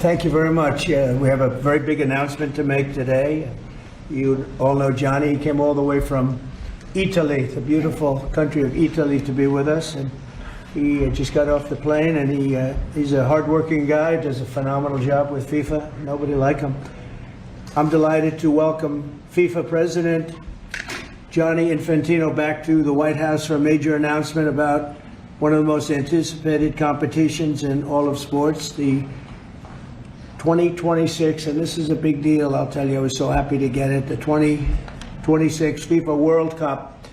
Thank you very much. We have a very big announcement to make today. You all know Johnny. He came all the way from Italy, the beautiful country of Italy, to be with us. And he just got off the plane, and he's a hardworking guy, does a phenomenal job with FIFA. Nobody like him. I'm delighted to welcome FIFA President Gianni Infantino back to the White House for a major announcement about one of the most anticipated competitions in all of sports, the 2026, and this is a big deal, I'll tell you. I was so happy to get it, the 2026 FIFA World Cup.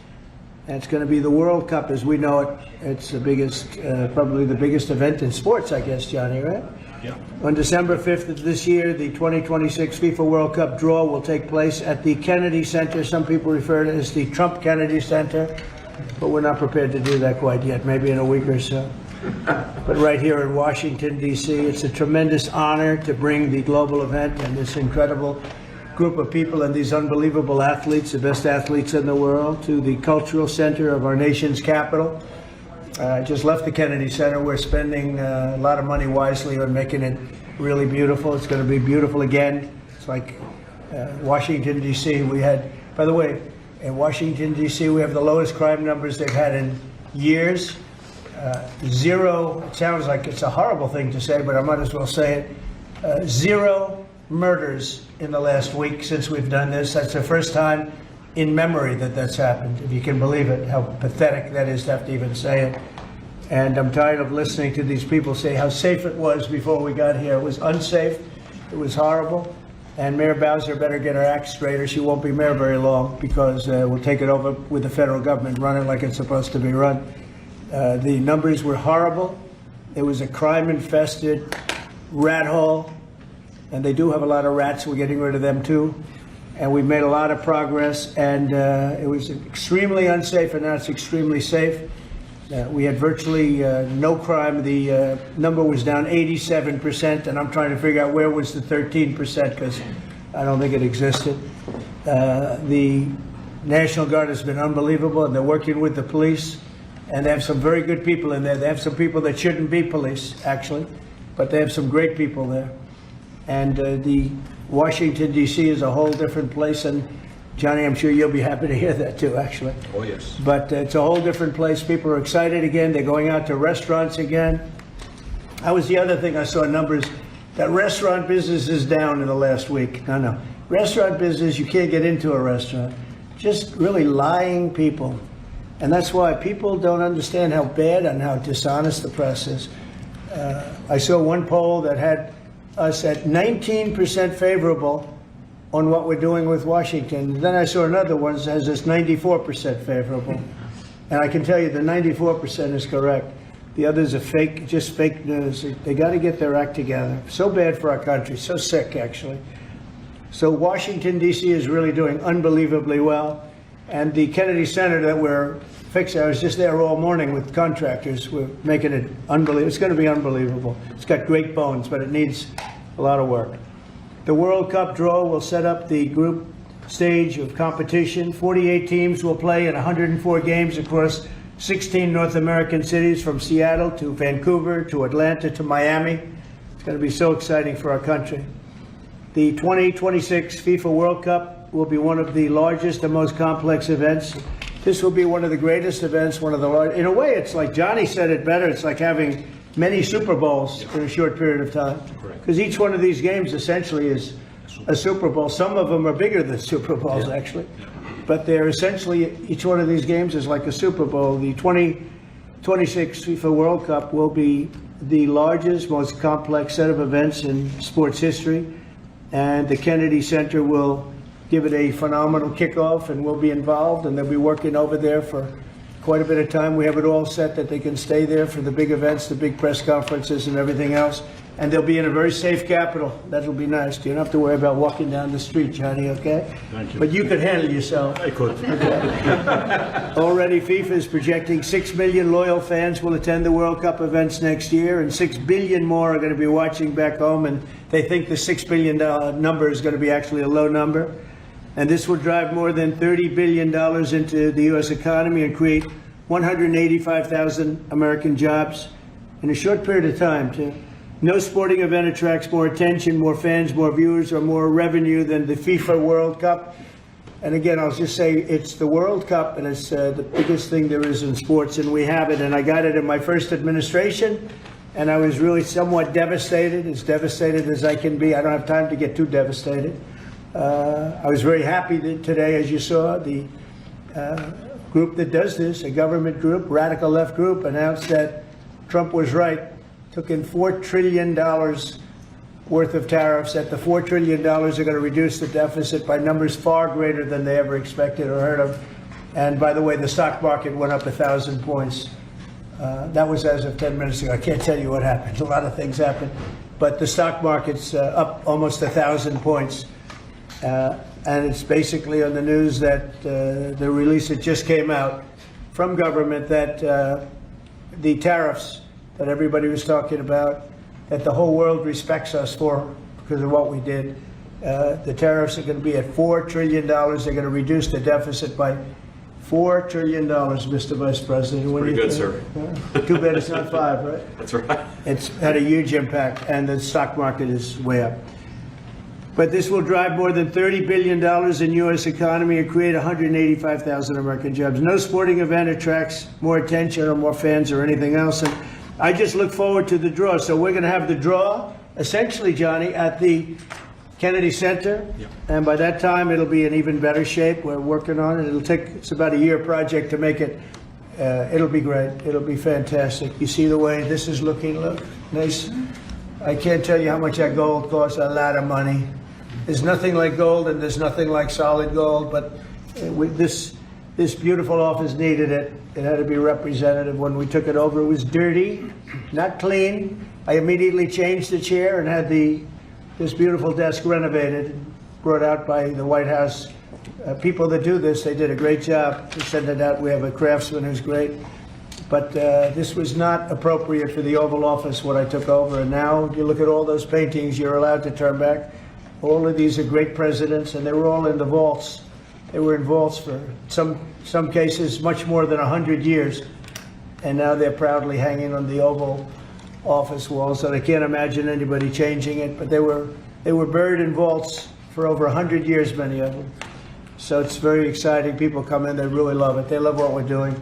And it's going to be the World Cup as we know it. It's the biggest, probably the biggest event in sports, I guess, Johnny, right? Yeah. On December 5th of this year, the 2026 FIFA World Cup draw will take place at the Kennedy Center. Some people refer to it as the Trump Kennedy Center, but we're not prepared to do that quite yet, maybe in a week or so. But right here in Washington, D.C., it's a tremendous honor to bring the global event and this incredible group of people and these unbelievable athletes, the best athletes in the world, to the cultural center of our nation's capital. I just left the Kennedy Center. We're spending a lot of money wisely on making it really beautiful. It's going to be beautiful again. It's like Washington, D.C. We had, by the way, in Washington, D.C., we have the lowest crime numbers they've had in years. Zero, it sounds like it's a horrible thing to say, but I might as well say it. Zero murders in the last week since we've done this. That's the first time in memory that that's happened, if you can believe it, how pathetic that is to have to even say it. And I'm tired of listening to these people say how safe it was before we got here. It was unsafe. It was horrible. And Mayor Bowser better get her act straight, or she won't be mayor very long, because we'll take it over with the federal government, run it like it's supposed to be run. The numbers were horrible. It was a crime-infested rat hole, and they do have a lot of rats. We're getting rid of them too. And we've made a lot of progress, and it was extremely unsafe, and now it's extremely safe. We had virtually no crime. The number was down 87%, and I'm trying to figure out where was the 13%, because I don't think it existed. The National Guard has been unbelievable, and they're working with the police, and they have some very good people in there. They have some people that shouldn't be police, actually, but they have some great people there. And the Washington, D.C. is a whole different place, and Johnny, I'm sure you'll be happy to hear that too, actually. Oh, yes. But it's a whole different place. People are excited again. They're going out to restaurants again. That was the other thing I saw numbers, that restaurant business is down in the last week. No. Restaurant business, you can't get into a restaurant. Just really lying people. And that's why people don't understand how bad and how dishonest the press is. I saw one poll that had us at 19% favorable on what we're doing with Washington. Then I saw another one that has us 94% favorable. And I can tell you the 94% is correct. The others are fake, just fake news. They got to get their act together. So bad for our country, so sick, actually. So Washington, D.C. is really doing unbelievably well. And the Kennedy Center that we're fixing, I was just there all morning with contractors. We're making it unbelievable. It's going to be unbelievable. It's got great bones, but it needs a lot of work. The World Cup draw will set up the group stage of competition. 48 teams will play in 104 games across 16 North American cities, from Seattle to Vancouver to Atlanta to Miami. It's going to be so exciting for our country. The 2026 FIFA World Cup will be one of the largest and most complex events. This will be one of the greatest events, one of the largest. In a way, it's like Johnny said it better. It's like having many Super Bowls in a short period of time. Because each one of these games essentially is a Super Bowl. Some of them are bigger than Super Bowls, actually. But they're essentially, each one of these games is like a Super Bowl. The 2026 FIFA World Cup will be the largest, most complex set of events in sports history. And the Kennedy Center will give it a phenomenal kickoff, and we'll be involved, and they'll be working over there for quite a bit of time. We have it all set that they can stay there for the big events, the big press conferences and everything else. And they'll be in a very safe capital. That'll be nice. You don't have to worry about walking down the street, Johnny, okay? Thank you. But you could handle yourself. I could. Okay. Already, FIFA is projecting 6 million loyal fans will attend the World Cup events next year, and 6 billion more are going to be watching back home, and they think the $6 billion number is going to be actually a low number. And this will drive more than $30 billion into the U.S. economy and create 185,000 American jobs in a short period of time, too. No sporting event attracts more attention, more fans, more viewers, or more revenue than the FIFA World Cup. And again, I'll just say it's the World Cup, and it's the biggest thing there is in sports, and we have it. And I got it in my first administration, and I was really somewhat devastated, as devastated as I can be. I don't have time to get too devastated. I was very happy that today, as you saw, the group that does this, a government group, radical left group, announced that Trump was right. Took in $4 trillion worth of tariffs. That the $4 trillion are going to reduce the deficit by numbers far greater than they ever expected or heard of. And by the way, the stock market went up 1,000 points. That was as of 10 minutes ago. I can't tell you what happened. A lot of things happened. But the stock market's up almost 1,000 points. And it's basically on the news that the release that just came out from government that the tariffs that everybody was talking about, that the whole world respects us for because of what we did. The tariffs are going to be at $4 trillion. They're going to reduce the deficit by $4 trillion, Mr. Vice President. Pretty good, sir. Too bad it's not 5, right? That's right. It's had a huge impact, and the stock market is way up. But this will drive more than $30 billion in U.S. economy and create 185,000 American jobs. No sporting event attracts more attention or more fans or anything else. And I just look forward to the draw. So we're going to have the draw, essentially, Johnny, at the Kennedy Center. Yep. And by that time, it'll be in even better shape. We're working on it. It's about a year project to make it. It'll be great. It'll be fantastic. You see the way this is looking? Look, nice. I can't tell you how much that gold costs. A lot of money. There's nothing like gold, and there's nothing like solid gold. But this beautiful office needed it. It had to be representative. When we took it over, it was dirty, not clean. I immediately changed the chair and had this beautiful desk renovated, brought out by the White House. People that do this, they did a great job to send it out. We have a craftsman who's great. But this was not appropriate for the Oval Office when I took over. And now you look at all those paintings you're allowed to turn back. All of these are great presidents, and they were all in the vaults. They were in vaults for some cases much more than 100 years, and now they're proudly hanging on the Oval Office walls. And I can't imagine anybody changing it. But they were buried in vaults for over 100 years, many of them. So it's very exciting. People come in, they really love it. They love what we're doing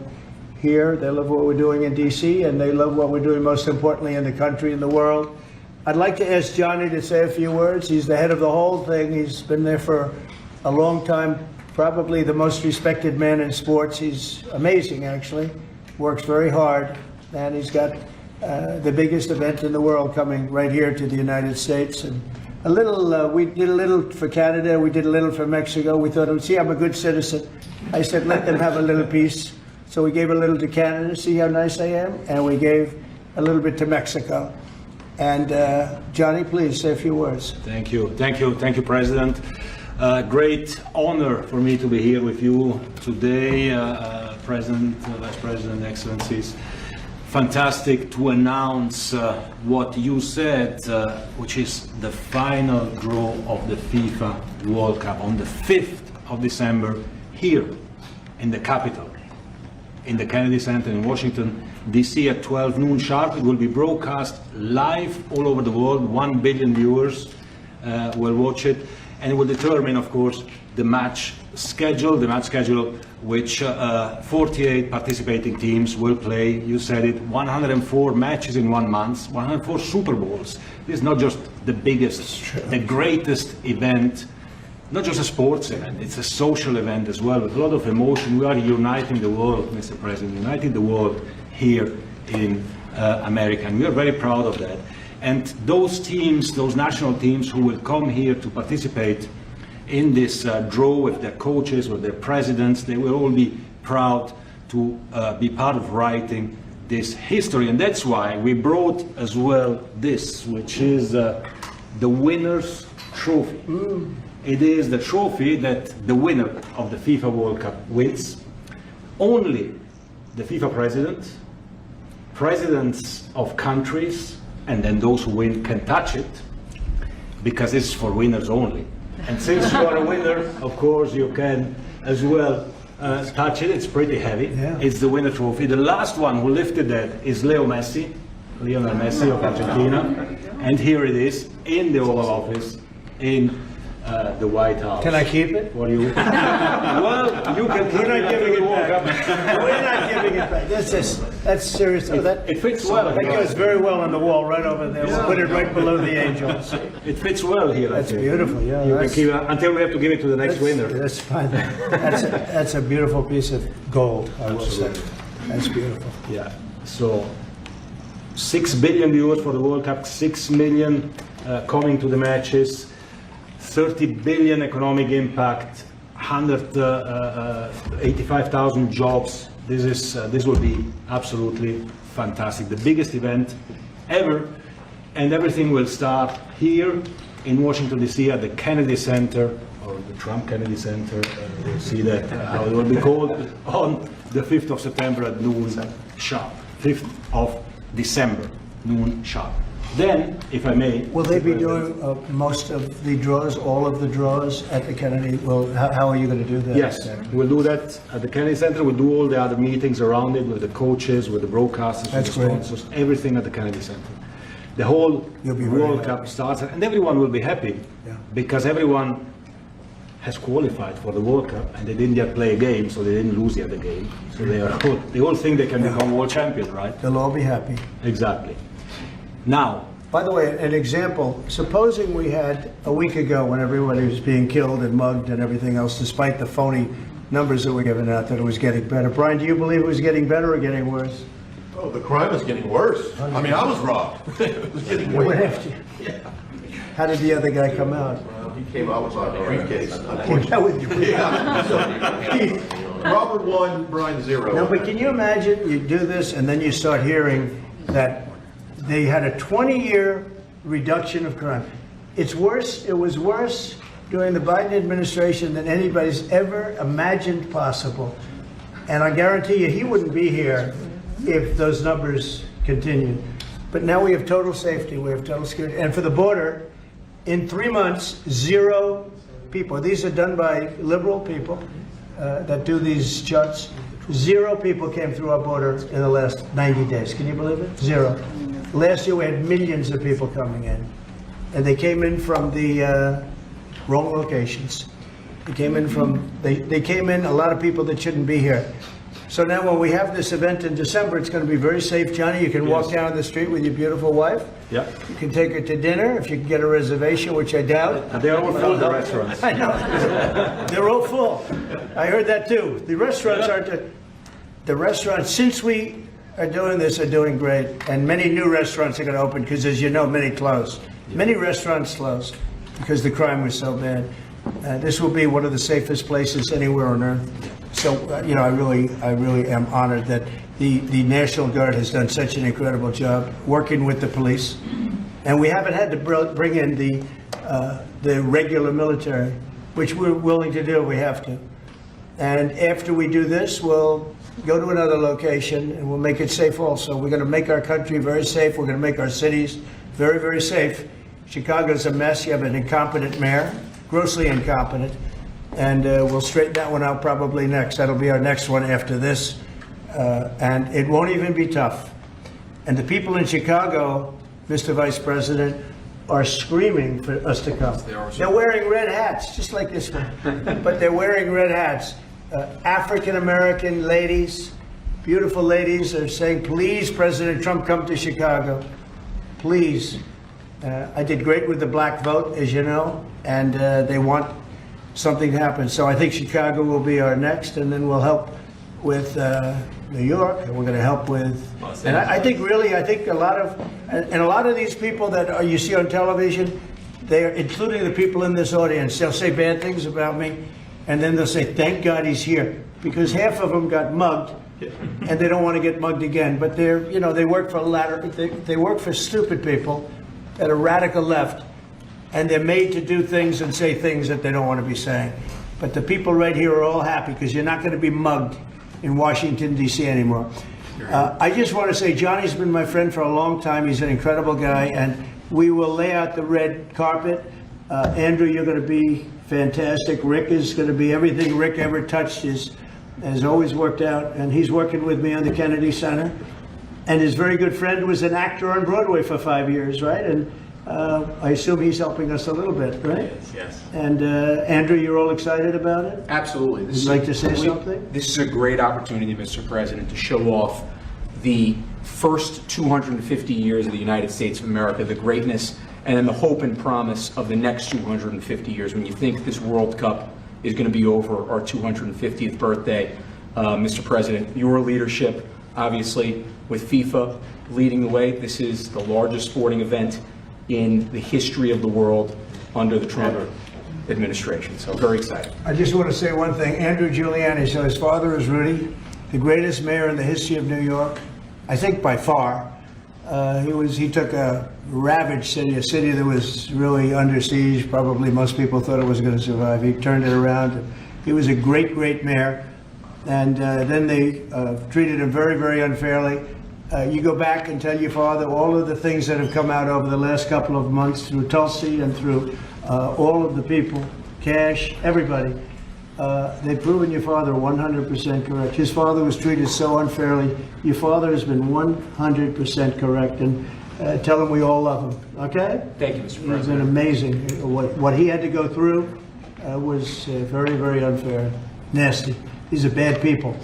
here. They love what we're doing in D.C., and they love what we're doing most importantly in the country and the world. I'd like to ask Johnny to say a few words. He's the head of the whole thing. He's been there for a long time, probably the most respected man in sports. He's amazing, actually. Works very hard, and he's got the biggest event in the world coming right here to the United States. And a little, we did a little for Canada, we did a little for Mexico. We thought, see, I'm a good citizen. I said, let them have a little piece. So we gave a little to Canada, see how nice I am? And we gave a little bit to Mexico. And Johnny, please say a few words. Thank you, President. Great honor for me to be here with you today, President, Vice President, Excellencies. Fantastic to announce what you said, which is the final draw of the FIFA World Cup on the 5th of December here in the capital, in the Kennedy Center in Washington, D.C. at 12 noon sharp. It will be broadcast live all over the world. 1 billion viewers will watch it, and it will determine, of course, the match schedule, which 48 participating teams will play. You said it, 104 matches in 1 month, 104 Super Bowls. This is not just the biggest, the greatest event, not just a sports event, it's a social event as well, with a lot of emotion. We are uniting the world, Mr. President, uniting the world here in America, and we are very proud of that. And those teams, those national teams who will come here to participate in this draw with their coaches, with their presidents, they will all be proud to be part of writing this history. And that's why we brought as well this, which is the winner's trophy. It is the trophy that the winner of the FIFA World Cup wins. Only the FIFA president, presidents of countries, and then those who win can touch it, because it's for winners only. And since you are a winner, of course, you can as well touch it. It's pretty heavy. Yeah. It's the winner trophy. The last one who lifted that is Lionel Messi of Argentina. And here it is in the Oval Office in the White House. Can I keep it? What do you? Well, you can keep We're it. not giving it World Cup. back. We're not giving it back. That's serious. Oh, It fits well. That goes very well on the wall right over there. We'll put it right below the angels. It fits well here. That's I think. beautiful. Yeah, You can that's- keep it until we have to give it to the next winner. That's fine. That's a beautiful piece of gold, I will say. That's beautiful. Yeah. So 6 billion viewers for the World Cup, 6 million coming to the matches, 30 billion economic impact, 185,000 jobs. This will be absolutely fantastic. The biggest event ever, and everything will start here in Washington D.C. at the Kennedy Center, or the Trump Kennedy Center. We'll see that how it will be called on the 5th of September at noon sharp. 5th of December, noon sharp. Then, if I may... Will they be doing most of the draws, all of the draws at the Kennedy? Well, how are you going to do that? Yes, we'll do that at the Kennedy Center. We'll do all the other meetings around it with the coaches, with the broadcasters, with That's the great. sponsors, everything at the Kennedy Center. The whole You'll be very World happy. Cup starts, and everyone will be happy Yeah. because everyone has qualified for the World Cup, and they didn't yet play a game, so they didn't lose yet the game. So they all think they can become world champion, right? They'll all be happy. Exactly. Now, By the way, an example, supposing we had a week ago when everybody was being killed and mugged and everything else, despite the phony numbers that were given out, that it was getting better. Brian, do you believe it was getting better or getting worse? Oh, the crime is getting worse. I mean, I was robbed. It was getting What way after you? How did the other guy come out? He came out with my briefcase. Came out with your- Yeah. So, Robert 1, Brian 0. No, but can you imagine, you do this and then you start hearing that they had a 20-year reduction of crime. It's worse, it was worse during the Biden administration than anybody's ever imagined possible. And I guarantee you, he wouldn't be here if those numbers continued. But now we have total safety, we have total security. And for the border, in 3 months, 0 people. These are done by liberal people that do these charts. 0 people came through our border in the last 90 days. Can you believe it? 0. Last year we had millions of people coming in. And they came in from the wrong locations. They came in a lot of people that shouldn't be here. So now when we have this event in December, it's going to be very safe. Johnny, you can walk down the street with your beautiful wife. yeah, You can take her to dinner if you can get a reservation, which I doubt. and they're all full, the restaurants. I know. They're all full. I heard that too. The restaurants the restaurants, since we are doing this, are doing great. And many new restaurants are going to open because, as you know, many closed. Many restaurants closed because the crime was so bad. This will be one of the safest places anywhere on earth. So, I really am honored that the National Guard has done such an incredible job working with the police. And we haven't had to bring in the regular military, which we're willing to do. We have to. And after we do this, we'll go to another location and we'll make it safe also. We're going to make our country very safe. We're going to make our cities very, very safe. Chicago's a mess. You have an incompetent mayor, grossly incompetent. And we'll straighten that one out probably next. That'll be our next one after this. And it won't even be tough. And the people in Chicago, Mr. Vice President, are screaming for us to come. They're wearing red hats, just like this one. But they're wearing red hats. African-American ladies, beautiful ladies, are saying, please, President Trump, come to Chicago. Please. I did great with the black vote, as you know, and they want something to happen. So I think Chicago will be our next, and then we'll help with New York, and we're going to help with, and I think a lot of these people that you see on television, they're, including the people in this audience, they'll say bad things about me, and then they'll say, thank God he's here, because half of them got mugged, and they don't want to get mugged again. But they work for they work for stupid people that are radical left, and they're made to do things and say things that they don't want to be saying. But the people right here are all happy because you're not going to be mugged in Washington, D.C. anymore. I just want to say Johnny's been my friend for a long time. He's an incredible guy, and we will lay out the red carpet. Andrew, you're going to be fantastic. Rick is going to be everything Rick ever touched has always worked out, and he's working with me on the Kennedy Center. And his very good friend was an actor on Broadway for 5 years, right? And I assume he's helping us a little bit, right? Yes. And Andrew, you're all excited about it? Absolutely. Would you like to say something? This is a great opportunity, Mr. President, to show off the first 250 years of the United States of America, the greatness and then the hope and promise of the next 250 years. When you think this World Cup is going to be over our 250th birthday, Mr. President, your leadership, obviously, with FIFA leading the way, this is the largest sporting event in the history of the world under the Trump administration. So very excited. I just want to say one thing. Andrew Giuliani, so his father is Rudy, the greatest mayor in the history of New York, I think by far. He took a ravaged city, a city that was really under siege. Probably most people thought it was going to survive. He turned it around. He was a great, great mayor. And then they treated him very, very unfairly. You go back and tell your father all of the things that have come out over the last couple of months through Tulsi and through all of the people, Cash, everybody. They've proven your father 100% correct. His father was treated so unfairly. Your father has been 100% correct. And tell him we all love him, okay? Thank you, Mr. President. It's been amazing. What he had to go through was very, very unfair, nasty. These are bad people.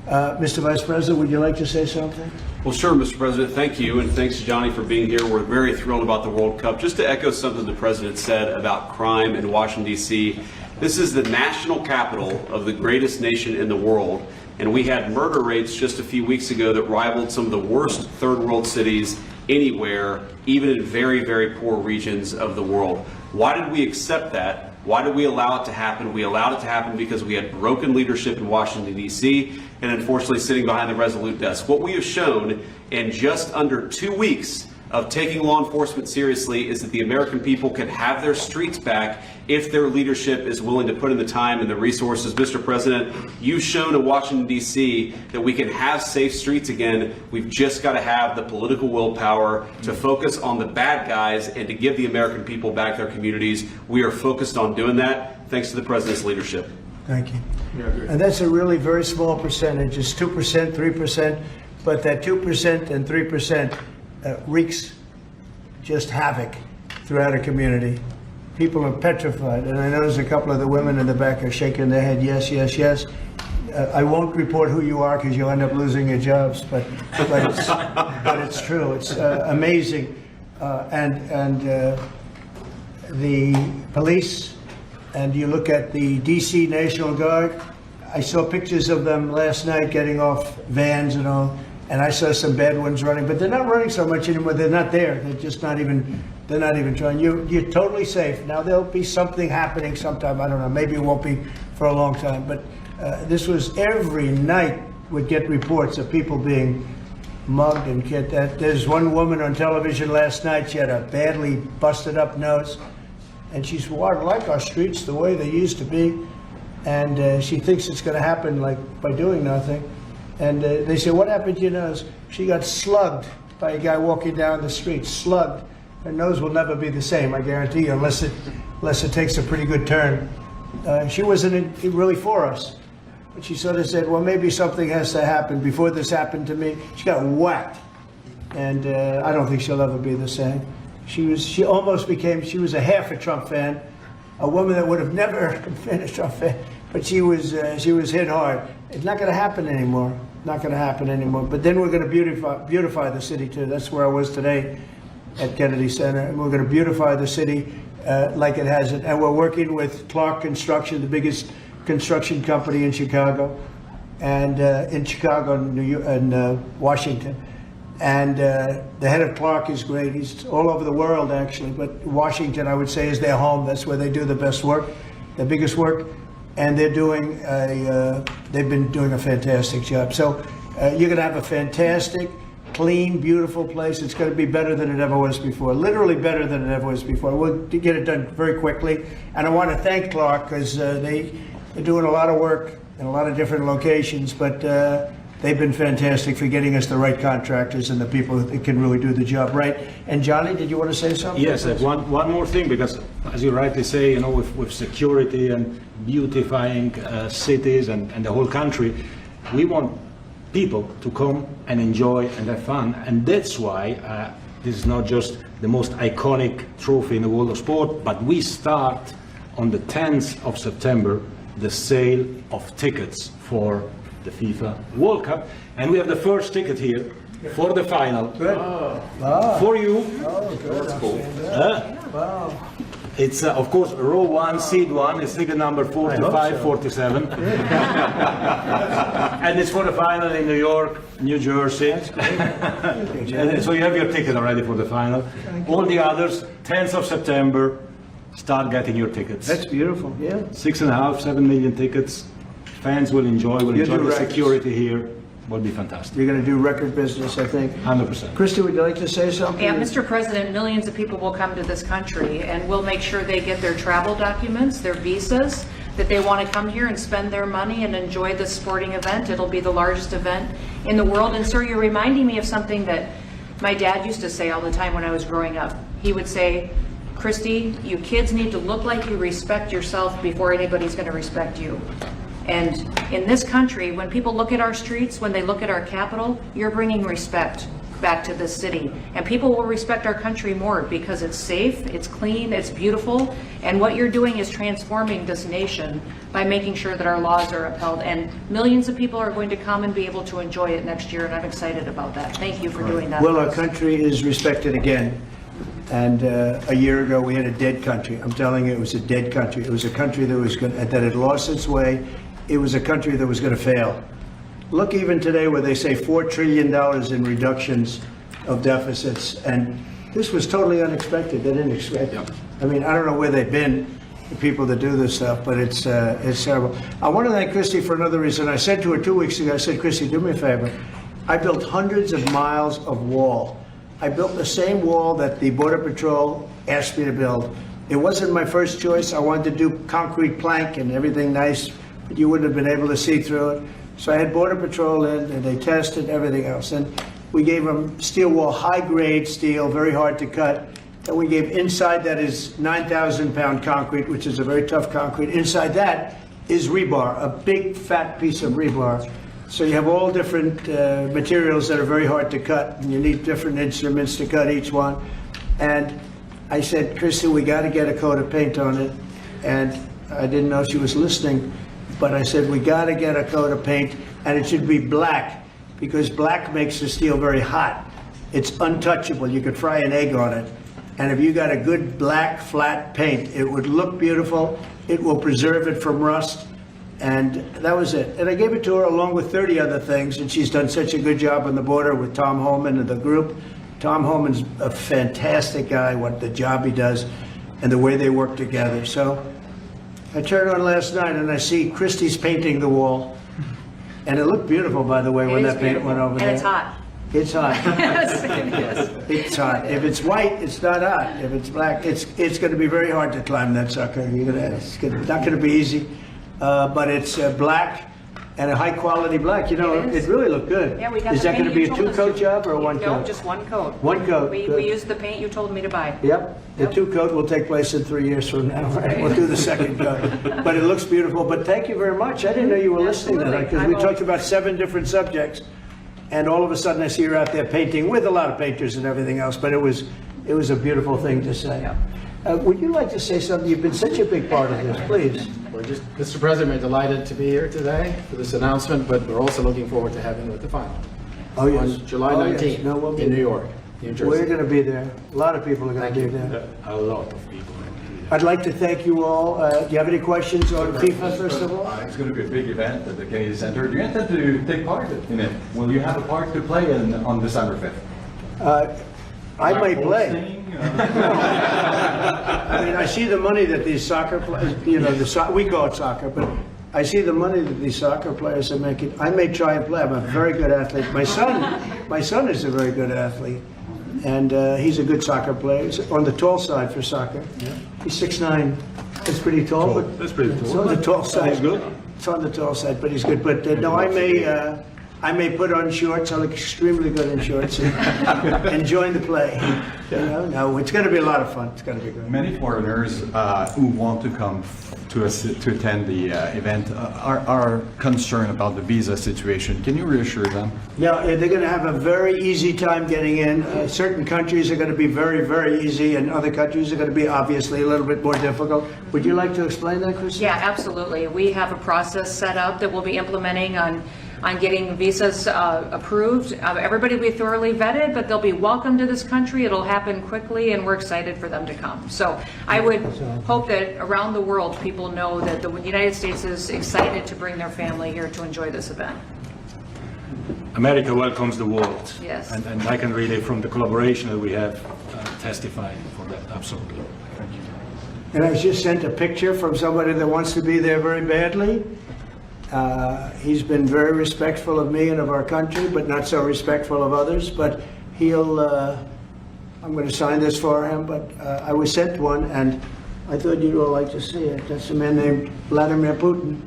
Mr. Vice President, would you like to say something? Well, sure, Mr. President. Thank you, and thanks to Johnny for being here. We're very thrilled about the World Cup. Just to echo something the President said about crime in Washington, D.C., this is the national capital of the greatest nation in the world, and we had murder rates just a few weeks ago that rivaled some of the worst third world cities anywhere, even in very, very poor regions of the world. Why did we accept that? Why did we allow it to happen? We allowed it to happen because we had broken leadership in Washington, D.C., and unfortunately sitting behind the Resolute desk. What we have shown in just under 2 weeks of taking law enforcement seriously is that the American people can have their streets back if their leadership is willing to put in the time and the resources. Mr. President, you've shown in Washington, D.C. that we can have safe streets again. We've just got to have the political willpower to focus on the bad guys and to give the American people back their communities. We are focused on doing that thanks to the President's leadership. Thank you. And that's a really very small percentage. It's 2%, 3%, but that 2% and 3% wreaks just havoc throughout a community. People are petrified, and I notice a couple of the women in the back are shaking their head, yes, yes, yes. I won't report who you are because you'll end up losing your jobs, but it's true. It's amazing, and the police, and you look at the D.C. National Guard. I saw pictures of them last night getting off vans and all. And I saw some bad ones running, but they're not running so much anymore. They're not there. They're just not even. They're not even trying. You're totally safe. Now there'll be something happening sometime. I don't know. Maybe it won't be for a long time. But this was every night would get reports of people being mugged and get that. There's one woman on television last night. She had a badly busted up nose, and she's well, I like our streets the way they used to be, and she thinks it's going to happen like by doing nothing. And they say, what happened to your nose? She got slugged by a guy walking down the street, slugged. Her nose will never be the same, I guarantee you, unless it takes a pretty good turn. She wasn't really for us. But she sort of said, well, maybe something has to happen. Before this happened to me, she got whacked. And I don't think she'll ever be the same. She was a half a Trump fan, a woman that would have never been a Trump fan, but she was hit hard. It's not going to happen anymore. Not going to happen anymore. But then we're going to beautify the city too. That's where I was today at Kennedy Center. And we're going to beautify the city like it has it. And we're working with Clark Construction, the biggest construction company in Chicago, and in Washington. And the head of Clark is great. He's all over the world actually, but Washington, I would say, is their home. That's where they do the best work, the biggest work. And they've been doing a fantastic job. So you're going to have a fantastic, clean, beautiful place. It's going to be better than it ever was before, literally better than it ever was before. We'll get it done very quickly. And I want to thank Clark because they're doing a lot of work in a lot of different locations, but they've been fantastic for getting us the right contractors and the people that can really do the job right. And Johnny, did you want to say something? Yes, one more thing, because as you rightly say, with security and beautifying cities and the whole country, we want people to come and enjoy and have fun, and that's why This is not just the most iconic trophy in the world of sport, but we start on the 10th of September the sale of tickets for the FIFA World Cup. And we have the first ticket here for the final. Good. For you. Oh, good. That's cool. Wow. It's, of course, row 1, seat 1. It's ticket number 45, 47. And it's for the final in New York, New Jersey. And so you have your ticket already for the final. All the others, 10th of September, start getting your tickets. That's beautiful, yeah. 6.5, 7 million tickets. Fans will enjoy You do the records. security here. Will be fantastic. You're going to do record business, I think. 100%. Christy, would you like to say something? Yeah, Mr. President, millions of people will come to this country, and we'll make sure they get their travel documents, their visas, that they want to come here and spend their money and enjoy this sporting event. It'll be the largest event in the world. And sir, you're reminding me of something that my dad used to say all the time when I was growing up. He would say, Christy, you kids need to look like you respect yourself before anybody's going to respect you. And in this country, when people look at our streets, when they look at our capital, you're bringing respect back to this city. And people will respect our country more because it's safe, it's clean, it's beautiful. And what you're doing is transforming this nation by making sure that our laws are upheld. And millions of people are going to come and be able to enjoy it next year, and I'm excited about that. Thank you for doing that. Well, our country is respected again. And a year ago, we had a dead country. I'm telling you, it was a dead country. It was a country that had lost its way. It was a country that was going to fail. Look, even today, where they say $4 trillion in reductions of deficits, and this was totally unexpected. They didn't expect it. I mean, I don't know where they've been, the people that do this stuff, but it's terrible. I want to thank Christy for another reason. I said to her 2 weeks ago, I said, Christy, do me a favor. I built hundreds of miles of wall. I built the same wall that the Border Patrol asked me to build. It wasn't my first choice. I wanted to do concrete plank and everything nice, but you wouldn't have been able to see through it. So I had Border Patrol in, and they tested everything else. And we gave them steel wall, high-grade steel, very hard to cut. And we gave inside that is 9,000-pound concrete, which is a very tough concrete. Inside that is rebar, a big, fat piece of rebar. So you have all different materials that are very hard to cut, and you need different instruments to cut each one. And I said, Christy, we got to get a coat of paint on it. And I didn't know she was listening. But I said, we got to get a coat of paint, and it should be black, because black makes the steel very hot. It's untouchable. You could fry an egg on it. And if you got a good black, flat paint, it would look beautiful. It will preserve it from rust. And that was it. And I gave it to her along with 30 other things, and she's done such a good job on the border with Tom Holman and the group. Tom Holman's a fantastic guy, what the job he does, and the way they work together. So I turned on last night and I see Christie's painting the wall. And it looked beautiful, by the way, when that paint went over there. And it's hot. It's hot. Yes, it is. It's hot. If it's white, it's not hot. If it's black, it's going to be very hard to climb that sucker. It's not going to be easy. But it's black and a high quality black. You know, It is. it really looked good. Yeah, we got Is the that going paint to be you a told us two-coat to. job or a one-coat? No, just one coat. One coat. We Good. used the paint you told me to buy. Yep. The Yep. two-coat will take place in 3 years from now. Right? We'll do the second coat. But it looks beautiful. But thank you very much. I didn't know you were listening to that, because we talked about 7 different subjects, and all of a sudden I see her out there painting with a lot of painters and everything else. But it was a beautiful thing to say. Would you like to say something? You've been such a big part of this. Please. We're just, Mr. President, we're delighted to be here today for this announcement, but we're also looking forward to having you at the final. Oh, yes. On July Oh, yes. 19th No, we'll be in New there. York, New Jersey. We're going to be there. A lot of people are going to be there. A lot of people. I'd like to thank you all. Do you have any questions on FIFA, first of all? It's going to be a big event at the Kennedy Center. Do you intend to take part in it? Will you have a part to play in on December 5th? I may play. Hosting, I mean, I see the money that these soccer players, we call it soccer, but I see the money that these soccer players are making. I may try and play. I'm a very good athlete. My son is a very good athlete, and he's a good soccer player. He's on the tall side for soccer. He's 6'9". That's pretty tall. But That's pretty it's tall. on the tall side. He's good. It's on the tall side, but he's good. But no, I may put on shorts. I look extremely good in shorts and join the play. No, it's going to be a lot of fun. It's going to be good. Many foreigners who want to come to attend the event are concerned about the visa situation. Can you reassure them? Yeah, they're going to have a very easy time getting in. Certain countries are going to be very, very easy, and other countries are going to be obviously a little bit more difficult. Would you like to explain that, Chris? Yeah, absolutely. We have a process set up that we'll be implementing on getting visas approved. Everybody will be thoroughly vetted, but they'll be welcome to this country. It'll happen quickly, and we're excited for them to come. So I would hope that around the world, people know that the United States is excited to bring their family here to enjoy this event. America welcomes the world. Yes. And I can really, from the collaboration that we have, testify for that, absolutely. Thank you. And I just sent a picture from somebody that wants to be there very badly. He's been very respectful of me and of our country, but not so respectful of others. But I'm going to sign this for him, but I was sent one, and I thought you'd all like to see it. That's a man named Vladimir Putin,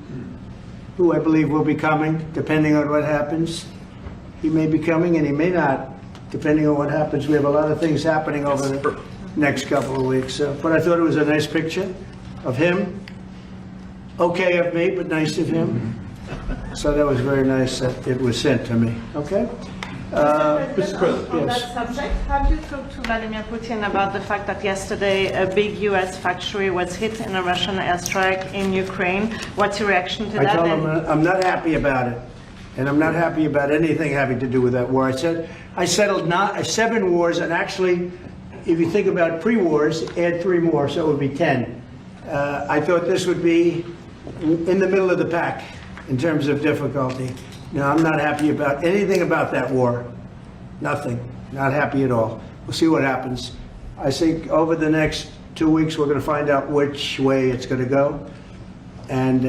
who I believe will be coming, depending on what happens. He may be coming, and he may not, depending on what happens. We have a lot of things happening over the next couple of weeks. But I thought it was a nice picture of him. Okay of me, but nice of him. So that was very nice that it was sent to me. Okay? Mr. President. On Yes. that subject, have you talked to Vladimir Putin about the fact that yesterday a big U.S. factory was hit in a Russian airstrike in Ukraine? What's your reaction to I that? told him I'm not happy about it. And I'm not happy about anything having to do with that war. I settled 7 wars, and actually, if you think about pre-wars, add 3 more, so it would be 10. I thought this would be in the middle of the pack in terms of difficulty. No, I'm not happy about anything about that war. Nothing. Not happy at all. We'll see what happens. I think over the next 2 weeks we're going to find out which way it's going to go. And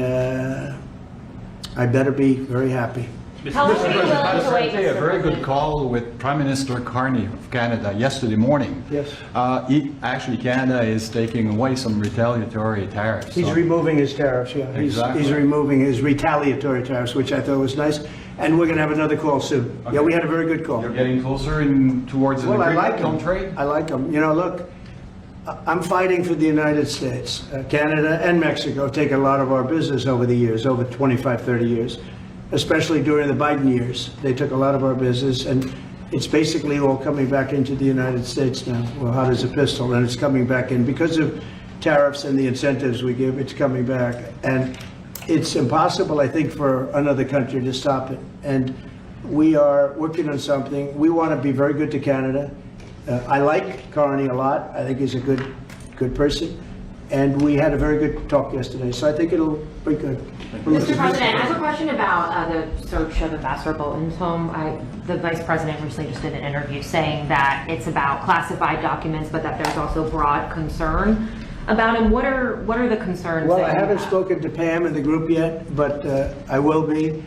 I better be very happy. How long are you willing I to was wait, actually a Mr. very good President? call with Prime Minister Carney of Canada yesterday morning. Yes. Actually, Canada is taking away some retaliatory tariffs. He's So- removing his tariffs, yeah. Exactly. He's removing his retaliatory tariffs, which I thought was nice. And we're going to have another call soon. Yeah, we had a very good call. You're getting closer towards an Well, I like agreement them. on trade? I like them. You know, look, I'm fighting for the United States. Canada and Mexico take a lot of our business over the years, over 25, 30 years, especially during the Biden years. They took a lot of our business, and it's basically all coming back into the United States now. Well, hot as a pistol, and it's coming back in. Because of tariffs and the incentives we give, it's coming back. And it's impossible, I think, for another country to stop it. And we are working on something. We want to be very good to Canada. I like Carney a lot. I think he's a good person. And we had a very good talk yesterday, so I think it'll be good. Mr. President, I have a question about the search of Ambassador Bolton's home. The Vice President recently just did an interview saying that it's about classified documents, but that there's also broad concern about him. What are the concerns? Well, that I you haven't have? spoken to Pam in the group yet, but I will be.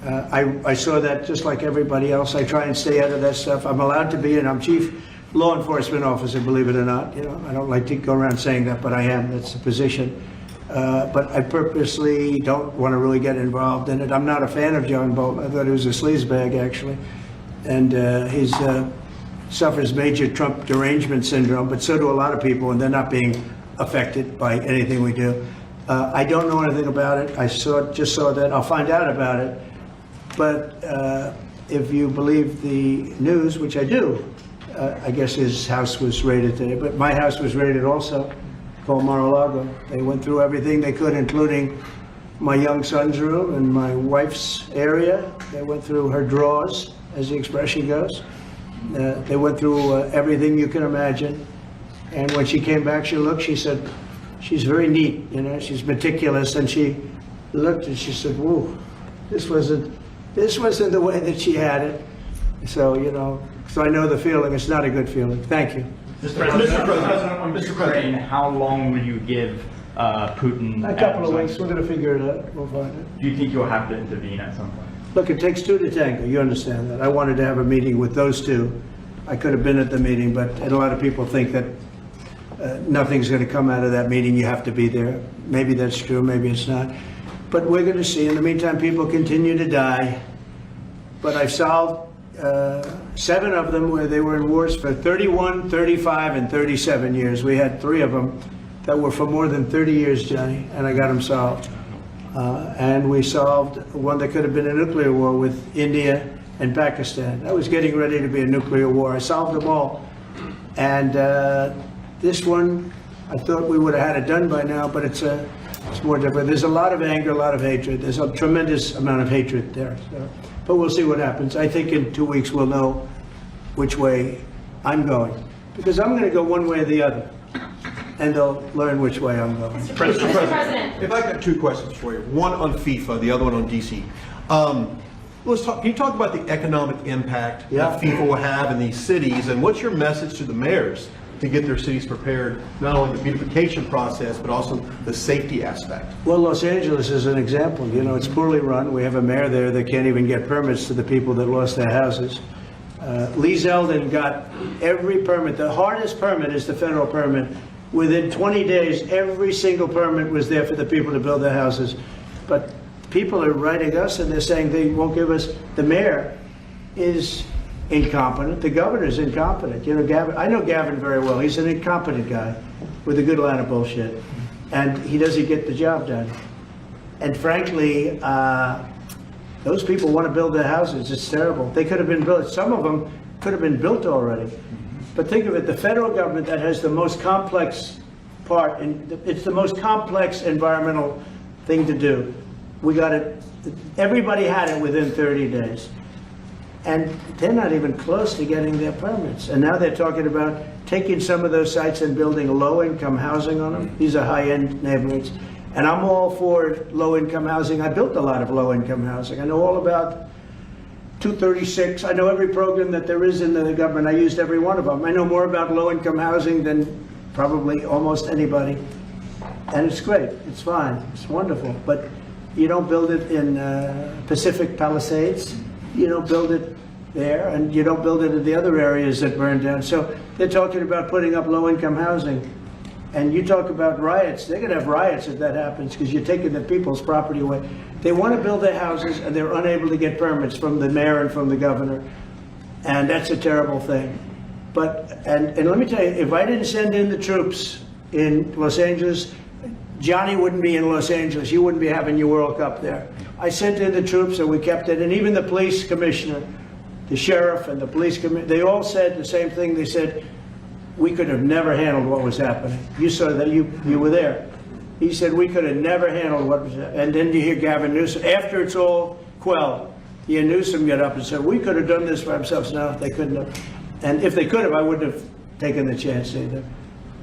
I saw that just like everybody else. I try and stay out of that stuff. I'm allowed to be, and I'm chief law enforcement officer, believe it or not. You know, I don't like to go around saying that, but I am. That's the position. But I purposely don't want to really get involved in it. I'm not a fan of John Bolton. I thought he was a sleazebag, actually. And he suffers major Trump derangement syndrome, but so do a lot of people, and they're not being affected by anything we do. I don't know anything about it. I just saw that. I'll find out about it. But if you believe the news, which I do, I guess his house was raided today, but my house was raided also, called Mar-a-Lago. They went through everything they could, including my young son's room and my wife's area. They went through her drawers, as the expression goes. They went through everything you can imagine. And when she came back, she said, she's very neat, you know, she's meticulous. And she looked and she said, whoa, this wasn't the way that she had it. So, you know, so I know the feeling. It's not a good feeling. Thank you. Mr. President, how long will you give Putin? A couple of weeks. We're going to figure it out. We'll find it. Do you think you'll have to intervene at some point? Look, it takes 2 to tango. You understand that. I wanted to have a meeting with those 2. I could have been at the meeting, but a lot of people think that nothing's going to come out of that meeting. You have to be there. Maybe that's true. Maybe it's not. But we're going to see. In the meantime, people continue to die. But I've solved 7 of them where they were in wars for 31, 35, and 37 years. We had 3 of them that were for more than 30 years, Johnny, and I got them solved. And we solved one that could have been a nuclear war with India and Pakistan. That was getting ready to be a nuclear war. I solved them all. And this one, I thought we would have had it done by now, but it's more different. There's a lot of anger, a lot of hatred. There's a tremendous amount of hatred there. So, but we'll see what happens. I think in 2 weeks we'll know which way I'm going. Because I'm going to go one way or the other. And they'll learn which way I'm going. Mr. President, if I got 2 questions for you, one on FIFA, the other one on DC. Let's talk. Can you talk about the economic impact that FIFA will have in these cities, and what's your message to the mayors to get their cities prepared, not only the beautification process, but also the safety aspect? Well, Los Angeles is an example. You know, it's poorly run. We have a mayor there that can't even get permits to the people that lost their houses. Lee Zeldin got every permit. The hardest permit is the federal permit. Within 20 days, every single permit was there for the people to build their houses. But people are writing us and they're saying they won't give us. The mayor is incompetent. The governor's incompetent. You know, Gavin, I know Gavin very well. He's an incompetent guy with a good line of bullshit. And he doesn't get the job done. And frankly, those people want to build their houses. It's terrible. They could have been built. Some of them could have been built already. But think of it, the federal government that has the most complex part, and it's the most complex environmental thing to do. We got it, everybody had it within 30 days. And they're not even close to getting their permits. And now they're talking about taking some of those sites and building low-income housing on them. These are high-end neighborhoods. And I'm all for low-income housing. I built a lot of low-income housing. I know all about 236. I know every program that there is in the government. I used every one of them. I know more about low-income housing than probably almost anybody. And it's great. It's fine. It's wonderful. But you don't build it in Pacific Palisades. You don't build it there. And you don't build it in the other areas that burned down. So they're talking about putting up low-income housing. And you talk about riots. They're going to have riots if that happens because you're taking the people's property away. They want to build their houses and they're unable to get permits from the mayor and from the governor. And that's a terrible thing. But, and let me tell you, if I didn't send in the troops in Los Angeles, Johnny wouldn't be in Los Angeles. You wouldn't be having your World Cup there. I sent in the troops and we kept it. And even the police commissioner, the sheriff and the police commissioner, they all said the same thing. They said, we could have never handled what was happening. You saw that, you were there. He said we could have never handled what was happening. And then you hear Gavin Newsom, after it's all quelled, you hear Newsom get up and said, we could have done this for ourselves. No, they couldn't have. And if they could have, I wouldn't have taken the chance either.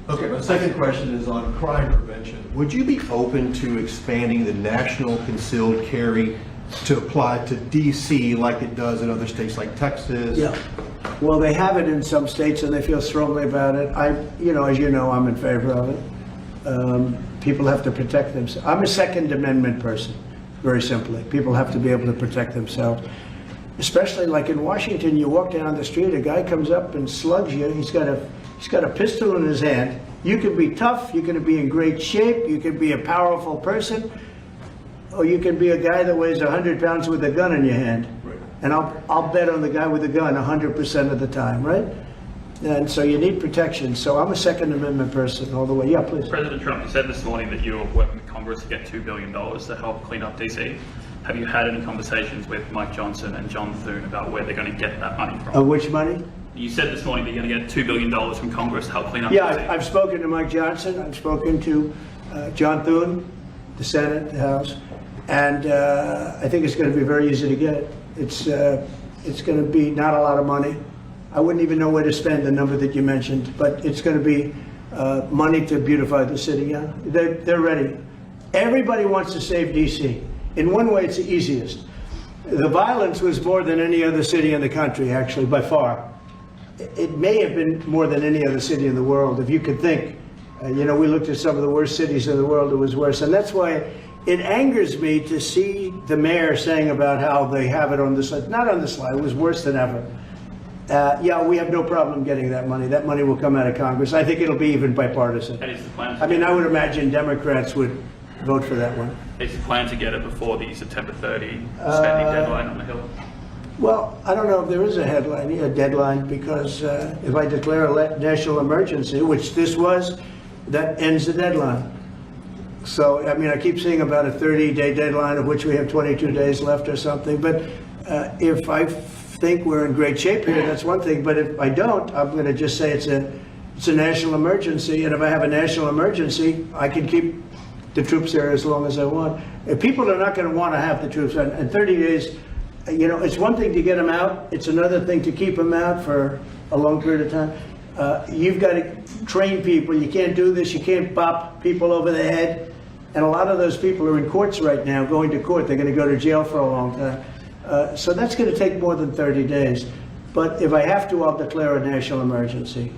Okay, my second question is on crime prevention. Would you be open to expanding the national concealed carry to apply to DC like it does in other states like Texas? Yeah. Well, they have it in some states and they feel strongly about it. As you know, I'm in favor of it. People have to protect themselves. I'm a Second Amendment person, very simply. People have to be able to protect themselves. Especially like in Washington, you walk down the street, a guy comes up and slugs you. He's got a pistol in his hand. You can be tough, you can be in great shape, you can be a powerful person, or you can be a guy that weighs 100 pounds with a gun in your hand. Right. And I'll bet on the guy with the gun 100% of the time, right? And so you need protection. So I'm a Second Amendment person all the way. Yeah, please. President Trump, you said this morning that you're working with Congress to get $2 billion to help clean up DC. Have you had any conversations with Mike Johnson and John Thune about where they're going to get that money from? Which money? You said this morning that you're going to get $2 billion from Congress to help clean up DC. Yeah, I've spoken to Mike Johnson. I've spoken to John Thune, the Senate, the House. And I think it's going to be very easy to get. It's going to be not a lot of money. I wouldn't even know where to spend the number that you mentioned, but it's going to be money to beautify the city. Yeah, they're ready. Everybody wants to save DC. In one way, it's the easiest. The violence was more than any other city in the country, actually, by far. It may have been more than any other city in the world, if you could think. We looked at some of the worst cities in the world. It was worse, and that's why it angers me to see the mayor saying about how they have it on the slide. Not on the slide. It was worse than ever. Yeah, we have no problem getting that money. That money will come out of Congress. I think it'll be even bipartisan. That is the plan. I mean, I would imagine Democrats would vote for that one. Is the plan to get it before the September 30 spending deadline on the Hill? Well, I don't know if there is a deadline, because if I declare a national emergency, which this was, that ends the deadline. So, I mean, I keep seeing about a 30-day deadline, of which we have 22 days left or something. But if I think we're in great shape here, that's one thing. But if I don't, I'm going to just say it's a national emergency. And if I have a national emergency, I can keep the troops there as long as I want. If people are not going to want to have the troops, and 30 days, you know, it's one thing to get them out. It's another thing to keep them out for a long period of time. You've got to train people. You can't do this. You can't bop people over the head. And a lot of those people are in courts right now, going to court. They're going to go to jail for a long time. So that's going to take more than 30 days. But if I have to, I'll declare a national emergency,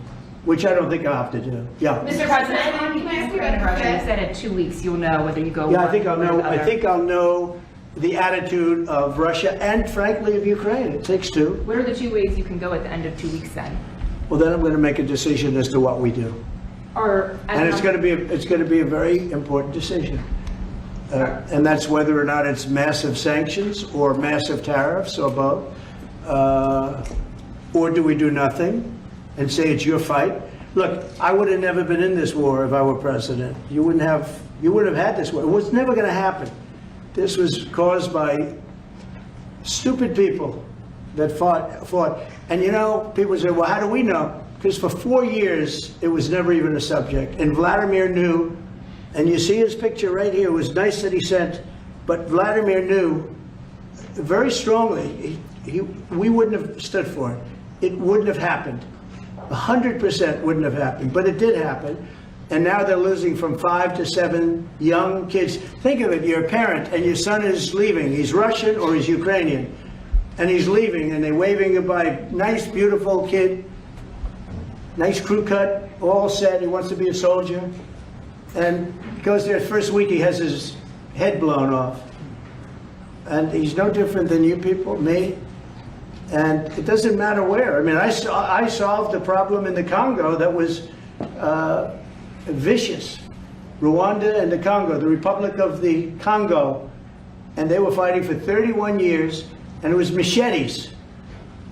which I don't think I'll have to do. Yeah. Mr. President, can I ask you about a question? You said in 2 weeks you'll know whether you go. Yeah, I think I'll know. I think I'll know the attitude of Russia and, frankly, of Ukraine. It takes two. What are the 2 ways you can go at the end of 2 weeks then? Well, then I'm going to make a decision as to what we do. Or And it's going to be a very important decision. And that's whether or not it's massive sanctions or massive tariffs or both. Or do we do nothing and say it's your fight? Look, I would have never been in this war if I were president. You wouldn't have had this war. It was never going to happen. This was caused by stupid people that fought. And you know, people say, well, how do we know? Because for 4 years, it was never even a subject. And Vladimir knew, and you see his picture right here. It was nice that he sent, but Vladimir knew very strongly we wouldn't have stood for it. It wouldn't have happened. 100% wouldn't have happened, but it did happen. And now they're losing from 5 to 7 young kids. Think of it, you're a parent and your son is leaving. He's Russian or he's Ukrainian. And he's leaving and they're waving goodbye. Nice, beautiful kid. Nice crew cut, all set. He wants to be a soldier. And goes there, first week he has his head blown off. And he's no different than you people, me. And it doesn't matter where. I mean, I solved a problem in the Congo that was vicious. Rwanda and the Congo, the Republic of the Congo. And they were fighting for 31 years, and it was machetes.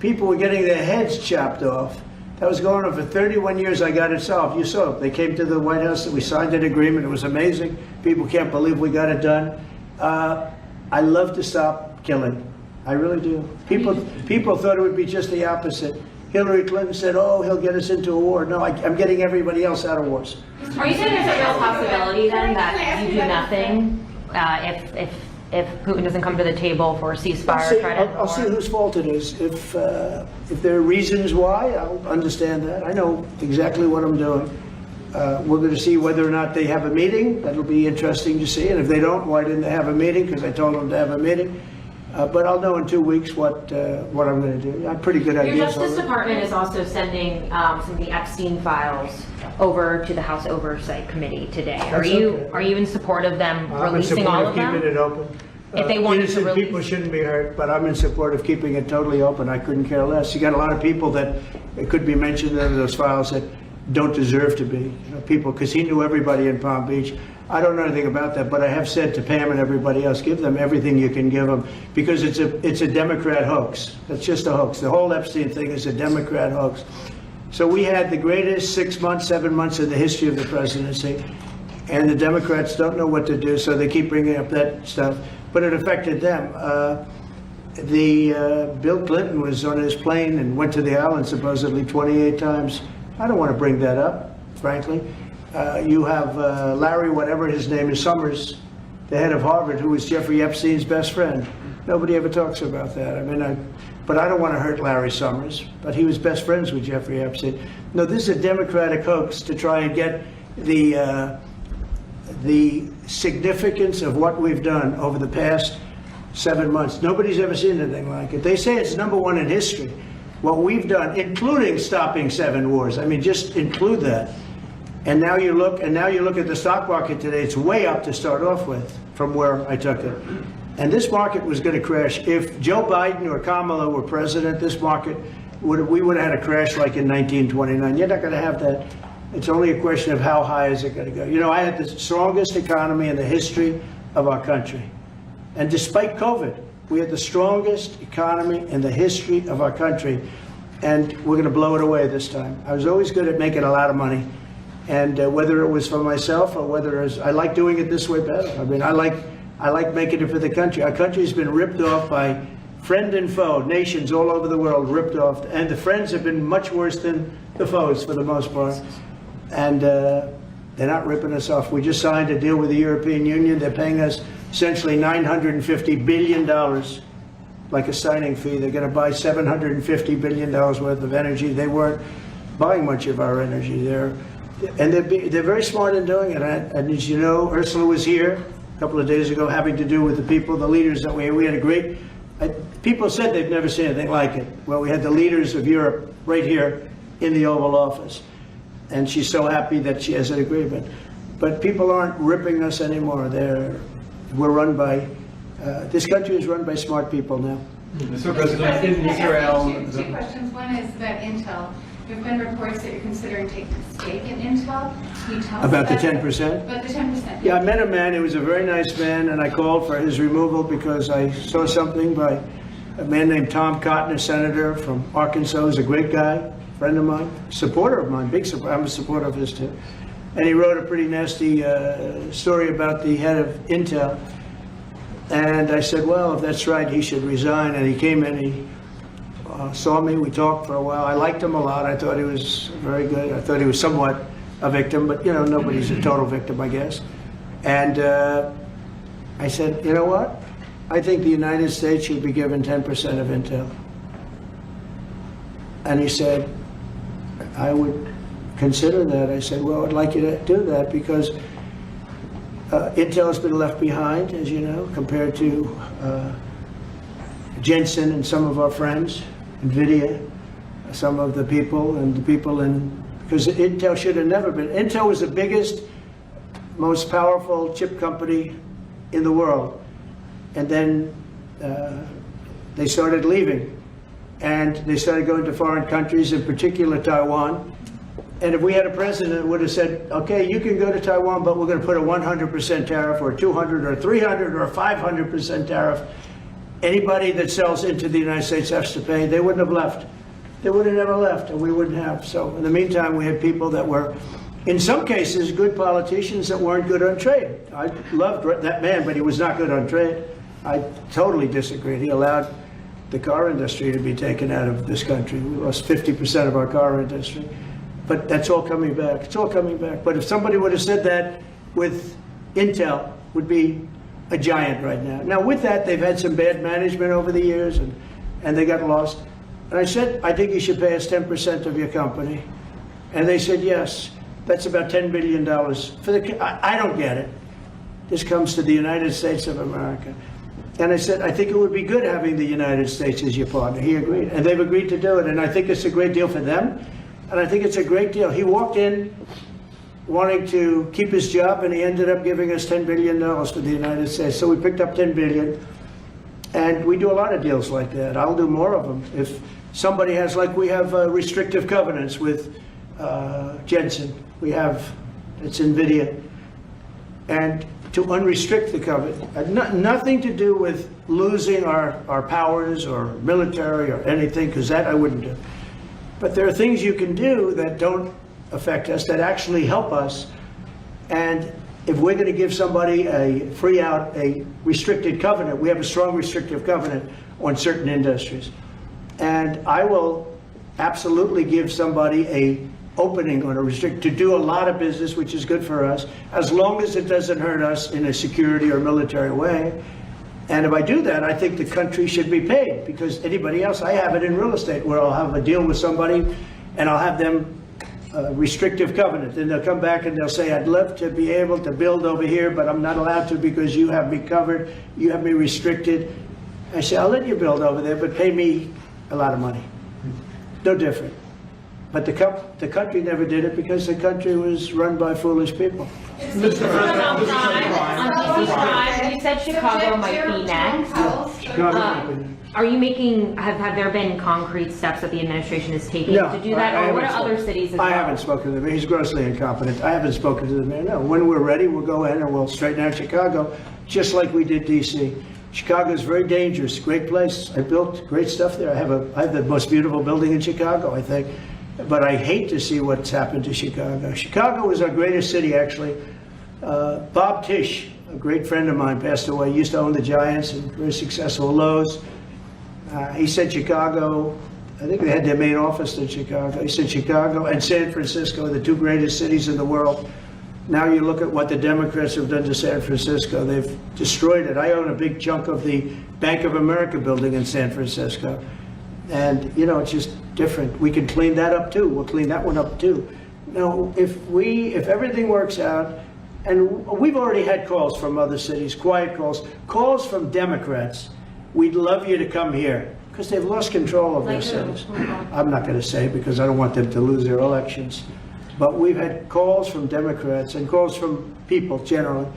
People were getting their heads chopped off. That was going on for 31 years. I got it solved. You saw it. They came to the White House, we signed an agreement. It was amazing. People can't believe we got it done. I love to stop killing. I really do. People thought it would be just the opposite. Hillary Clinton said, oh, he'll get us into a war. No, I'm getting everybody else out of wars. Are you saying there's a real possibility then that you do nothing if Putin doesn't come to the table for a ceasefire? I'll see whose fault it is. If there are reasons why, I'll understand that. I know exactly what I'm doing. We're going to see whether or not they have a meeting. That'll be interesting to see. And if they don't, why didn't they have a meeting? Because I told them to have a meeting. But I'll know in 2 weeks what I'm going to do. I have pretty good ideas. Your Justice Department is also sending some of the Epstein files over to the House Oversight Committee today. Are you in support of them releasing all of them? I'm in support of keeping it open. If they wanted to innocent release, people shouldn't be hurt, but I'm in support of keeping it totally open. I couldn't care less. You got a lot of people that it could be mentioned in those files that don't deserve to be. You know, people, because he knew everybody in Palm Beach. I don't know anything about that, but I have said to Pam and everybody else, give them everything you can give them, because it's a Democrat hoax. It's just a hoax. The whole Epstein thing is a Democrat hoax. So we had the greatest 6 months, 7 months in the history of the presidency, and the Democrats don't know what to do, so they keep bringing up that stuff. But it affected them. Bill Clinton was on his plane and went to the island supposedly 28 times. I don't want to bring that up, frankly. You have Larry, whatever his name is, Summers, the head of Harvard, who was Jeffrey Epstein's best friend. Nobody ever talks about that. I mean, but I don't want to hurt Larry Summers, but he was best friends with Jeffrey Epstein. No, this is a Democratic hoax to try and get the significance of what we've done over the past 7 months. Nobody's ever seen anything like it. They say it's #1 in history. What we've done, including stopping 7 wars. I mean, just include that. And now you look at the stock market today, it's way up to start off with from where I took it. And this market was going to crash. If Joe Biden or Kamala were president, this market we would have had a crash like in 1929. You're not going to have that. It's only a question of how high is it going to go. You know, I had the strongest economy in the history of our country. And despite COVID, We had the strongest economy in the history of our country, and we're going to blow it away this time. I was always good at making a lot of money, and whether it was for myself or whether it was, I like doing it this way better. I mean, I like making it for the country. Our country's been ripped off by friend and foe, nations all over the world ripped off, and the friends have been much worse than the foes for the most part. And they're not ripping us off. We just signed a deal with the European Union. They're paying us essentially $950 billion, like a signing fee. They're going to buy $750 billion worth of energy. They weren't buying much of our energy. They're very smart in doing it. And as you know, Ursula was here a couple of days ago, having to do with the people, the leaders that we had a great. People said they've never seen anything like it. Well, we had the leaders of Europe right here in the Oval Office. And she's so happy that she has an agreement. But people aren't ripping us anymore. We're run by, this country is run by smart people now. Mr. President, in Israel... Two questions. One is about Intel. There have been reports that you're considering taking a stake in Intel. Can you tell us About the 10%? About the 10%. Yeah, I met a man. He was a very nice man, and I called for his removal because I saw something by a man named Tom Cotton, a senator from Arkansas. He's a great guy, friend of mine, supporter of mine, big supporter. I'm a supporter of his too. And he wrote a pretty nasty story about the head of Intel. And I said, well, if that's right, he should resign. And he came in, he saw me, we talked for a while. I liked him a lot. I thought he was very good. I thought he was somewhat a victim, but you know, nobody's a total victim, I guess. And I said, you know what? I think the United States should be given 10% of Intel. And he said, I would consider that. I said, well, I'd like you to do that because Intel has been left behind, as you know, compared to Jensen and some of our friends, NVIDIA, some of the people and the people in, because Intel should have never been. Intel was the biggest, most powerful chip company in the world. And then they started leaving. And they started going to foreign countries, in particular Taiwan. And if we had a president that would have said, okay, you can go to Taiwan, but we're going to put a 100% tariff or a 200 or 300 or a 500% tariff, anybody that sells into the United States has to pay. They wouldn't have left. They would have never left, and we wouldn't have. So in the meantime, we had people that were, in some cases, good politicians that weren't good on trade. I loved that man, but he was not good on trade. I totally disagreed. He allowed the car industry to be taken out of this country. We lost 50% of our car industry. But that's all coming back. It's all coming back. But if somebody would have said that with Intel, would be a giant right now. Now with that, they've had some bad management over the years and they got lost. And I said, I think you should pay us 10% of your company. And they said, yes, that's about $10 billion. I don't get it. This comes to the United States of America. And I said, I think it would be good having the United States as your partner. He agreed, and they've agreed to do it. And I think it's a great deal for them. And I think it's a great deal. He walked in wanting to keep his job, and he ended up giving us $10 billion for the United States. So we picked up $10 billion. And we do a lot of deals like that. I'll do more of them. If somebody has, like we have restrictive covenants with Jensen. We have, it's NVIDIA. And to unrestrict the covenant, nothing to do with losing our powers or military or anything, because that I wouldn't do. But there are things you can do that don't affect us, that actually help us. And if we're going to give somebody a restricted covenant, we have a strong restrictive covenant on certain industries. And I will absolutely give somebody a opening on to do a lot of business, which is good for us, as long as it doesn't hurt us in a security or military way. And if I do that, I think the country should be paid, because anybody else, I have it in real estate where I'll have a deal with somebody and I'll have them restrictive covenant. And they'll come back and they'll say, I'd love to be able to build over here, but I'm not allowed to because you have me covered, you have me restricted. I say, I'll let you build over there, but pay me a lot of money. No different. But the country never did it because the country was run by foolish people. You said Chicago might be next. Are you making, have there been concrete steps that the administration is taking to do that? Or what are other cities as well? I haven't spoken to them. He's grossly incompetent. I haven't spoken to the mayor. No, when we're ready, we'll go in and we'll straighten out Chicago, just like we did DC. Chicago is very dangerous, great place. I built great stuff there. I have the most beautiful building in Chicago, I think. But I hate to see what's happened to Chicago. Chicago was our greatest city, actually. Bob Tisch, a great friend of mine, passed away. He used to own the Giants and very successful Lowe's. He said Chicago, I think they had their main office in Chicago. He said Chicago and San Francisco are the two greatest cities in the world. Now you look at what the Democrats have done to San Francisco. They've destroyed it. I own a big chunk of the Bank of America building in San Francisco. And, you know, it's just different. We can clean that up too. We'll clean that one up too. Now, if everything works out, and we've already had calls from other cities, quiet calls from Democrats, we'd love you to come here, because they've lost control of their cities. I'm not going to say because I don't want them to lose their elections. But we've had calls from Democrats and calls from people generally.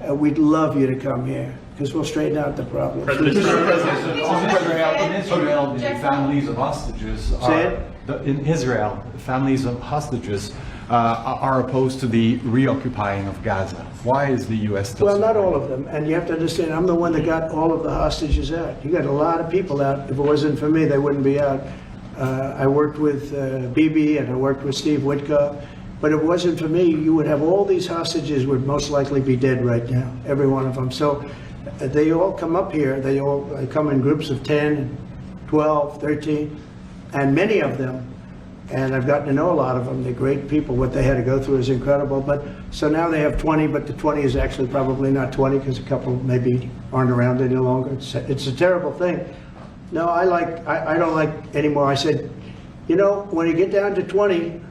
We'd love you to come here because we'll straighten out the problem. In Israel, the families of hostages are opposed to the reoccupying of Gaza. Why is the U.S. still Well, not supporting all of them. And you have to understand, I'm the one that got all of the hostages out. You got a lot of people out. If it wasn't for me, they wouldn't be out. I worked with Bibi and I worked with Steve Witkoff. But if it wasn't for me, you would have all these hostages would most likely be dead right now, every one of them. So they all come up here. They come in groups of 10, 12, 13, and many of them, and I've gotten to know a lot of them. They're great people. What they had to go through is incredible. But so now they have 20, but the 20 is actually probably not 20 because a couple maybe aren't around any longer. It's a terrible thing. No, I don't like anymore. I said, you know, when you get down to 20,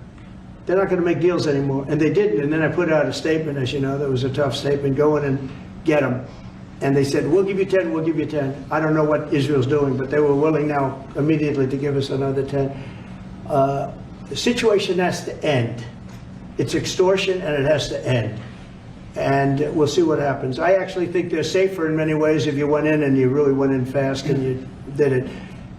they're not going to make deals anymore. And they didn't. And then I put out a statement, as you know, that was a tough statement, go in and get them. And they said, we'll give you 10, we'll give you 10. I don't know what Israel's doing, but they were willing now immediately to give us another 10. The situation has to end. It's extortion and it has to end. And we'll see what happens. I actually think they're safer in many ways if you went in and you really went in fast and you did it.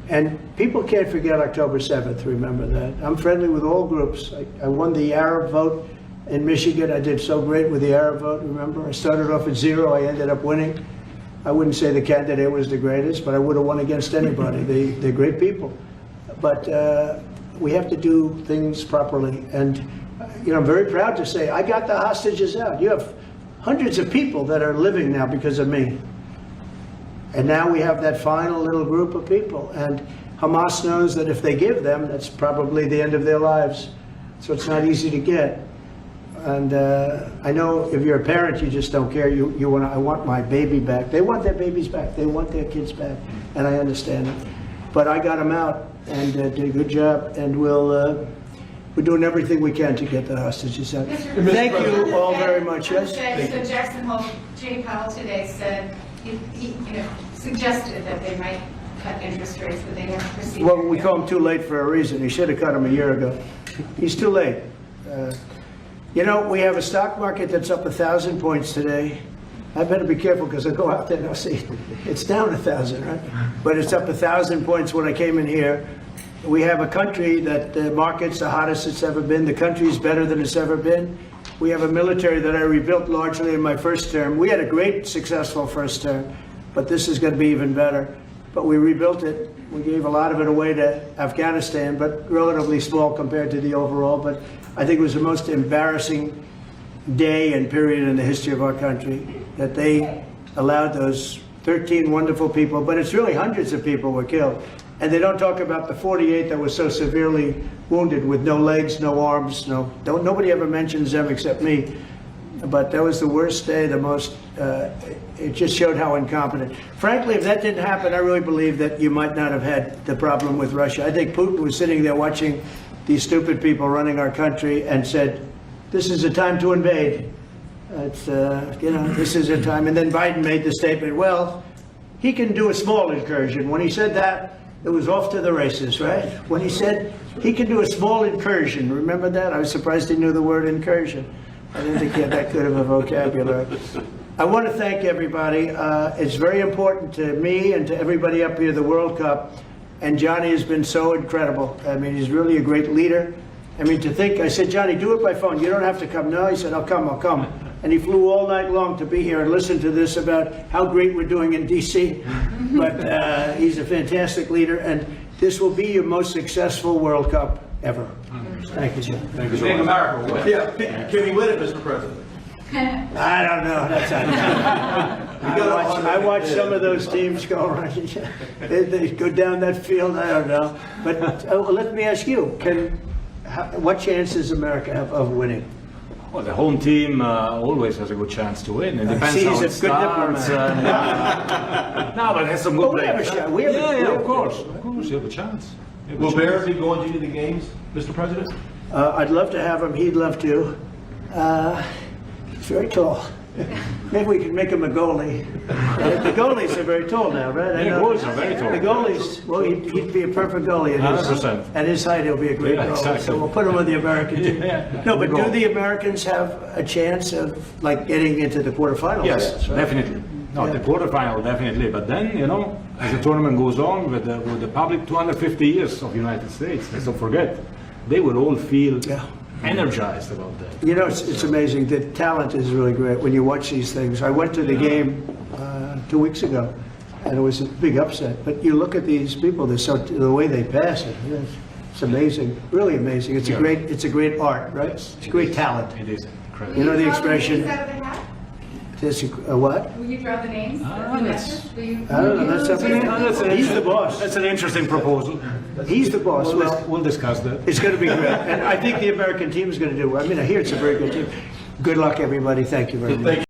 And people can't forget October 7th, remember that. I'm friendly with all groups. I won the Arab vote in Michigan. I did so great with the Arab vote, remember? I started off at 0, I ended up winning. I wouldn't say the candidate was the greatest, but I would have won against anybody. They're great people. But we have to do things properly. And you know, I'm very proud to say I got the hostages out. You have hundreds of people that are living now because of me. And now we have that final little group of people. And Hamas knows that if they give them, that's probably the end of their lives. So it's not easy to get. And I know if you're a parent, you just don't care. You want, I want my baby back. They want their babies back. They want their kids back. And I understand it. But I got them out and did a good job. And we're doing everything we can to get the hostages out. Thank you all very much. Yes? So Jackson Hole, Jay Powell today said, he suggested that they might cut interest rates, but they never proceeded. Well, we call him too late for a reason. He should have cut him a year ago. He's too late. You know, we have a stock market that's up 1,000 points today. I better be careful because I go out there and I'll see it's down 1,000, right? But it's up 1,000 points when I came in here. We have a country that the market's the hottest it's ever been. The country's better than it's ever been. We have a military that I rebuilt largely in my first term. We had a great, successful first term, but this is going to be even better. But we rebuilt it. We gave a lot of it away to Afghanistan, but relatively small compared to the overall. But I think it was the most embarrassing day and period in the history of our country that they allowed those 13 wonderful people, but it's really hundreds of people were killed. And they don't talk about the 48 that were so severely wounded with no legs, no arms, nobody ever mentions them except me. But that was the worst day, the most, it just showed how incompetent. Frankly, if that didn't happen, I really believe that you might not have had the problem with Russia. I think Putin was sitting there watching these stupid people running our country and said, this is a time to invade. It's, you know, this is a time. And then Biden made the statement, well, he can do a small incursion. When he said that, it was off to the races, right? When he said he can do a small incursion, remember that? I was surprised he knew the word incursion. I didn't think he had that good of a vocabulary. I want to thank everybody. It's very important to me and to everybody up here, the World Cup. And Johnny has been so incredible. I mean, he's really a great leader. I mean, to think, I said, Johnny, do it by phone. You don't have to come. No, he said, I'll come. and he flew all night long to be here and listen to this about how great we're doing in D.C. But he's a fantastic leader, and this will be your most successful World Cup ever. Thank you, Jim. Thank you so much. Yeah, can he win it, Mr. President? I don't know. That's I watch some of those teams go around. They go down that field. I don't know. But let me ask you: what chance does America have of winning? Well, the home team always has a good chance to win. It depends See, how he's it a good starts. No, but it has some good Oh, we have a players. shot. We have a- Yeah, we have of course, you have a chance. You have a Will chance. Bears be going to any of the games, Mr. President? I'd love to have him. He'd love to. He's very tall. Maybe we could make him a goalie. The goalies are very tall now, right? I Yeah, know. goalies are very tall. The goalies, well, he'd be a perfect goalie. At his- 100%. At his height, he'll be a great Yeah, goalie. exactly. So we'll put him on the American team. Yeah. No, but Good do goal. the Americans have a chance of like getting into the quarterfinals? Yes, right? definitely. No, Yeah. the quarterfinal definitely. But then, as the tournament goes on with the public 250 years of United States, let's not forget, they will all feel energized about that. You know, it's amazing. The talent is really great when you watch these things. I went to the game 2 weeks ago, and it was a big upset. But you look at these people; the way they pass it. It's amazing, really amazing. It's a great art, right? It's great talent. It is incredible. You know the Will you draw the expression? names out of the hat? This, what? Will you draw the names? Ah, of the that's- matches? Will you- I don't know. That's up to him. He's the boss. That's an interesting proposal. He's the boss. Well, We'll discuss that. it's going to be great, and I think the American team is going to do well. I mean, I hear it's a very good team. Good luck, everybody. Thank you very much.